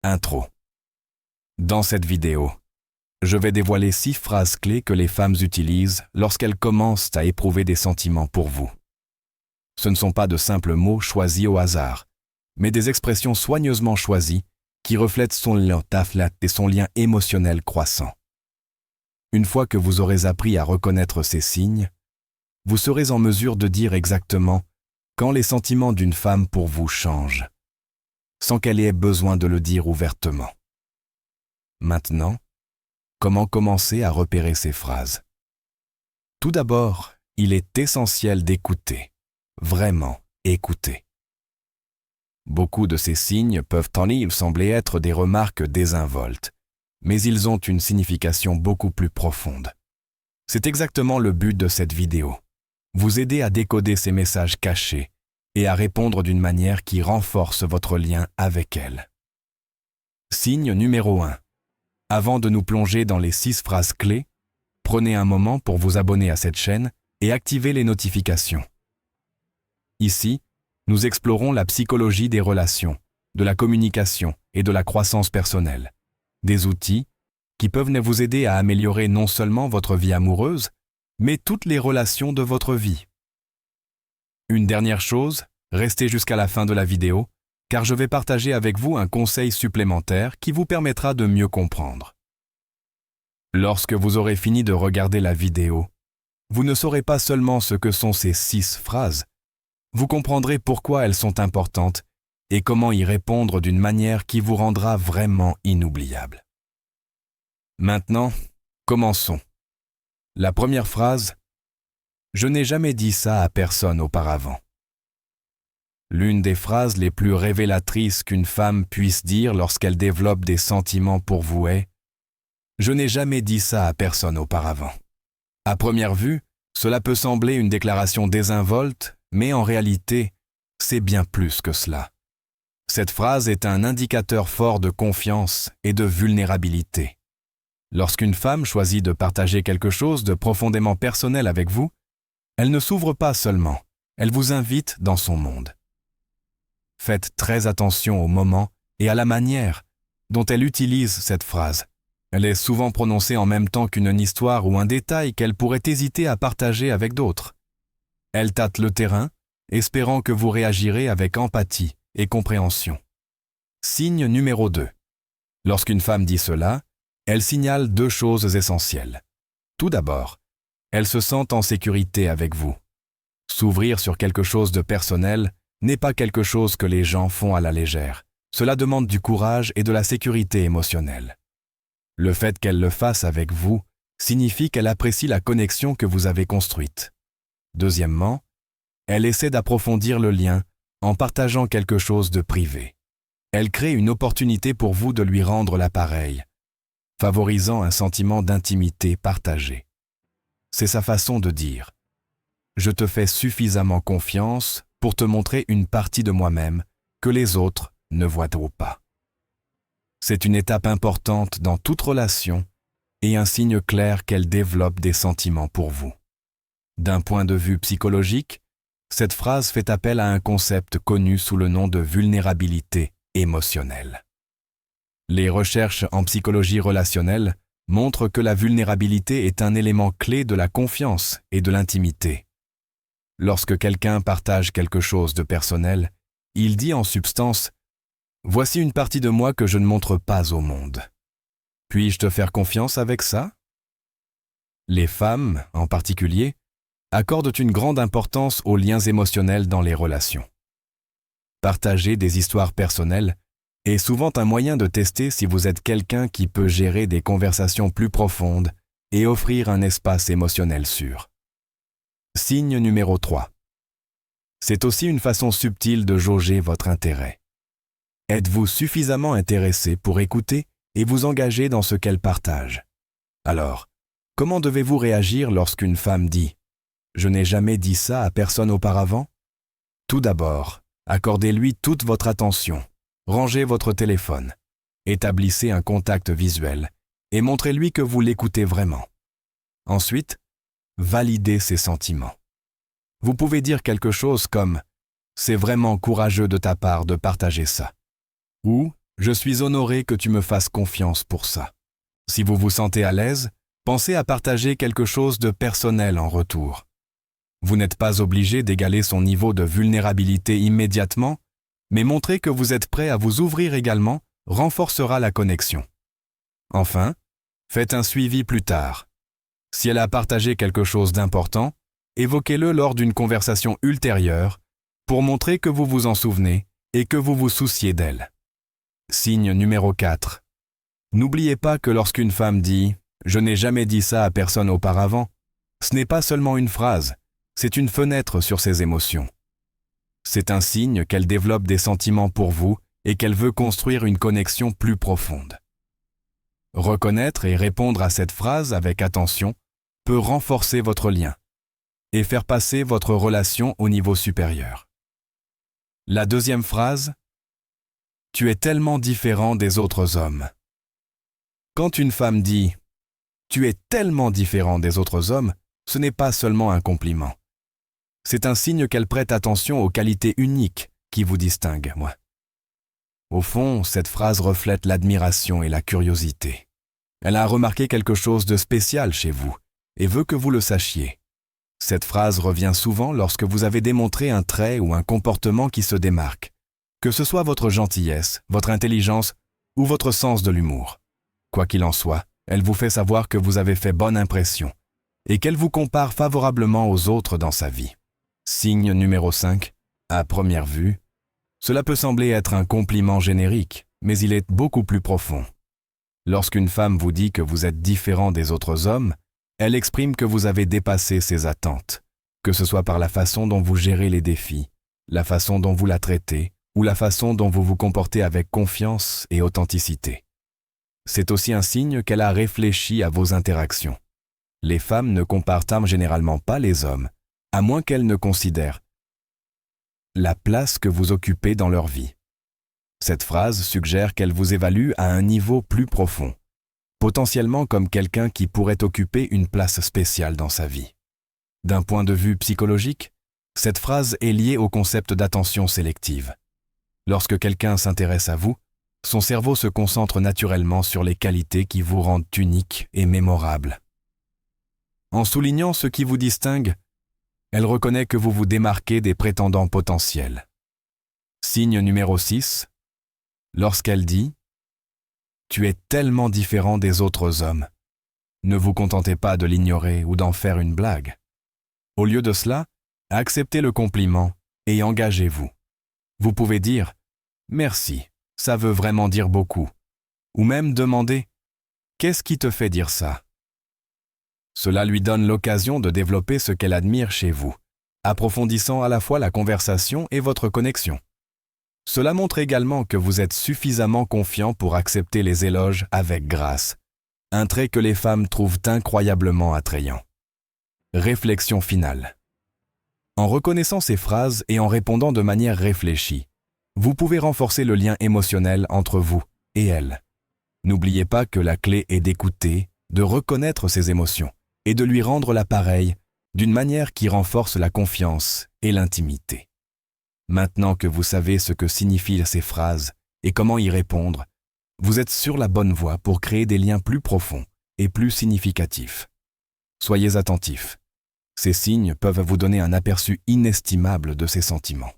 Intro. Dans cette vidéo, je vais dévoiler 6 phrases clés que les femmes utilisent lorsqu'elles commencent à éprouver des sentiments pour vous. Ce ne sont pas de simples mots choisis au hasard, mais des expressions soigneusement choisies qui reflètent son lien émotionnel croissant. Une fois que vous aurez appris à reconnaître ces signes, vous serez en mesure de dire exactement quand les sentiments d'une femme pour vous changent, sans qu'elle ait besoin de le dire ouvertement. Maintenant, comment commencer à repérer ces phrases? Tout d'abord, il est essentiel d'écouter, vraiment écouter. Beaucoup de ces signes peuvent en ligne sembler être des remarques désinvoltes, mais ils ont une signification beaucoup plus profonde. C'est exactement le but de cette vidéo, vous aider à décoder ces messages cachés et à répondre d'une manière qui renforce votre lien avec elle. Signe numéro 1. Avant de nous plonger dans les 6 phrases clés, prenez un moment pour vous abonner à cette chaîne et activer les notifications. Ici, nous explorons la psychologie des relations, de la communication et de la croissance personnelle. Des outils qui peuvent vous aider à améliorer non seulement votre vie amoureuse, mais toutes les relations de votre vie. Une dernière chose, restez jusqu'à la fin de la vidéo, car je vais partager avec vous un conseil supplémentaire qui vous permettra de mieux comprendre. Lorsque vous aurez fini de regarder la vidéo, vous ne saurez pas seulement ce que sont ces 6 phrases, vous comprendrez pourquoi elles sont importantes et comment y répondre d'une manière qui vous rendra vraiment inoubliable. Maintenant, commençons. La première phrase, « Je n'ai jamais dit ça à personne auparavant ». L'une des phrases les plus révélatrices qu'une femme puisse dire lorsqu'elle développe des sentiments pour vous est « Je n'ai jamais dit ça à personne auparavant ». À première vue, cela peut sembler une déclaration désinvolte, mais en réalité, c'est bien plus que cela. Cette phrase est un indicateur fort de confiance et de vulnérabilité. Lorsqu'une femme choisit de partager quelque chose de profondément personnel avec vous, elle ne s'ouvre pas seulement, elle vous invite dans son monde. Faites très attention au moment et à la manière dont elle utilise cette phrase. Elle est souvent prononcée en même temps qu'une histoire ou un détail qu'elle pourrait hésiter à partager avec d'autres. Elle tâte le terrain, espérant que vous réagirez avec empathie et compréhension. Signe numéro 2. Lorsqu'une femme dit cela, elle signale 2 choses essentielles. Tout d'abord, elle se sent en sécurité avec vous. S'ouvrir sur quelque chose de personnel n'est pas quelque chose que les gens font à la légère. Cela demande du courage et de la sécurité émotionnelle. Le fait qu'elle le fasse avec vous signifie qu'elle apprécie la connexion que vous avez construite. Deuxièmement, elle essaie d'approfondir le lien en partageant quelque chose de privé. Elle crée une opportunité pour vous de lui rendre l'appareil, favorisant un sentiment d'intimité partagée. C'est sa façon de dire « Je te fais suffisamment confiance pour te montrer une partie de moi-même que les autres ne voient pas. » C'est une étape importante dans toute relation et un signe clair qu'elle développe des sentiments pour vous. D'un point de vue psychologique, cette phrase fait appel à un concept connu sous le nom de vulnérabilité émotionnelle. Les recherches en psychologie relationnelle montrent que la vulnérabilité est un élément clé de la confiance et de l'intimité. Lorsque quelqu'un partage quelque chose de personnel, il dit en substance « Voici une partie de moi que je ne montre pas au monde. Puis-je te faire confiance avec ça ?» Les femmes, en particulier, accordent une grande importance aux liens émotionnels dans les relations. Partager des histoires personnelles est souvent un moyen de tester si vous êtes quelqu'un qui peut gérer des conversations plus profondes et offrir un espace émotionnel sûr. Signe numéro 3. C'est aussi une façon subtile de jauger votre intérêt. Êtes-vous suffisamment intéressé pour écouter et vous engager dans ce qu'elle partage? Alors, comment devez-vous réagir lorsqu'une femme dit « Je n'ai jamais dit ça à personne auparavant » Tout d'abord, accordez-lui toute votre attention, rangez votre téléphone, établissez un contact visuel et montrez-lui que vous l'écoutez vraiment. Ensuite, validez ses sentiments. Vous pouvez dire quelque chose comme « C'est vraiment courageux de ta part de partager ça » ou Je suis honoré que tu me fasses confiance pour ça. Si vous vous sentez à l'aise, pensez à partager quelque chose de personnel en retour. Vous n'êtes pas obligé d'égaler son niveau de vulnérabilité immédiatement, mais montrer que vous êtes prêt à vous ouvrir également renforcera la connexion. Enfin, faites un suivi plus tard. Si elle a partagé quelque chose d'important, évoquez-le lors d'une conversation ultérieure pour montrer que vous vous en souvenez et que vous vous souciez d'elle. Signe numéro 4. N'oubliez pas que lorsqu'une femme dit « Je n'ai jamais dit ça à personne auparavant », ce n'est pas seulement une phrase, c'est une fenêtre sur ses émotions. C'est un signe qu'elle développe des sentiments pour vous et qu'elle veut construire une connexion plus profonde. Reconnaître et répondre à cette phrase avec attention peut renforcer votre lien et faire passer votre relation au niveau supérieur. La deuxième phrase, « Tu es tellement différent des autres hommes ». Quand une femme dit « Tu es tellement différent des autres hommes », ce n'est pas seulement un compliment. C'est un signe qu'elle prête attention aux qualités uniques qui vous distinguent, moi. Au fond, cette phrase reflète l'admiration et la curiosité. Elle a remarqué quelque chose de spécial chez vous et veut que vous le sachiez. Cette phrase revient souvent lorsque vous avez démontré un trait ou un comportement qui se démarque, que ce soit votre gentillesse, votre intelligence ou votre sens de l'humour. Quoi qu'il en soit, elle vous fait savoir que vous avez fait bonne impression et qu'elle vous compare favorablement aux autres dans sa vie. Signe numéro 5. À première vue, cela peut sembler être un compliment générique, mais il est beaucoup plus profond. Lorsqu'une femme vous dit que vous êtes différent des autres hommes, elle exprime que vous avez dépassé ses attentes, que ce soit par la façon dont vous gérez les défis, la façon dont vous la traitez ou la façon dont vous vous comportez avec confiance et authenticité. C'est aussi un signe qu'elle a réfléchi à vos interactions. Les femmes ne comparent généralement pas les hommes, à moins qu'elles ne considèrent la place que vous occupez dans leur vie. Cette phrase suggère qu'elle vous évalue à un niveau plus profond, potentiellement comme quelqu'un qui pourrait occuper une place spéciale dans sa vie. D'un point de vue psychologique, cette phrase est liée au concept d'attention sélective. Lorsque quelqu'un s'intéresse à vous, son cerveau se concentre naturellement sur les qualités qui vous rendent unique et mémorable. En soulignant ce qui vous distingue, elle reconnaît que vous vous démarquez des prétendants potentiels. Signe numéro 6. Lorsqu'elle dit « Tu es tellement différent des autres hommes », ne vous contentez pas de l'ignorer ou d'en faire une blague. Au lieu de cela, acceptez le compliment et engagez-vous. Vous pouvez dire « Merci, ça veut vraiment dire beaucoup » ou même demander « Qu'est-ce qui te fait dire ça ?» Cela lui donne l'occasion de développer ce qu'elle admire chez vous, approfondissant à la fois la conversation et votre connexion. Cela montre également que vous êtes suffisamment confiant pour accepter les éloges avec grâce, un trait que les femmes trouvent incroyablement attrayant. Réflexion finale. En reconnaissant ces phrases et en répondant de manière réfléchie, vous pouvez renforcer le lien émotionnel entre vous et elle. N'oubliez pas que la clé est d'écouter, de reconnaître ses émotions et de lui rendre l'appareil d'une manière qui renforce la confiance et l'intimité. Maintenant que vous savez ce que signifient ces phrases et comment y répondre, vous êtes sur la bonne voie pour créer des liens plus profonds et plus significatifs. Soyez attentifs. Ces signes peuvent vous donner un aperçu inestimable de ses sentiments.